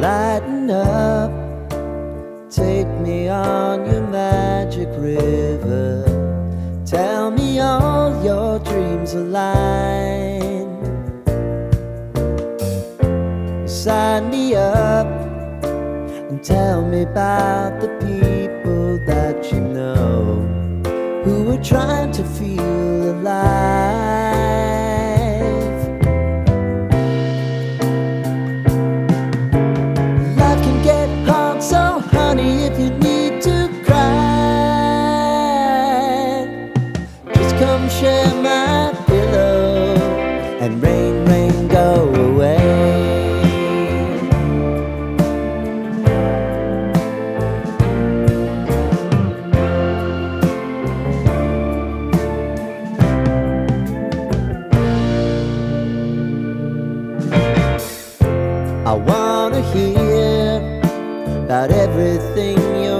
Lighten up, take me on your magic river. Tell me all your dreams align. Sign me up and tell me about the people that you know who are trying to feel alive. Life can get hard, so honey, if you need to cry, just come share my pillow and rain, rain, go away. I wanna hear about everything you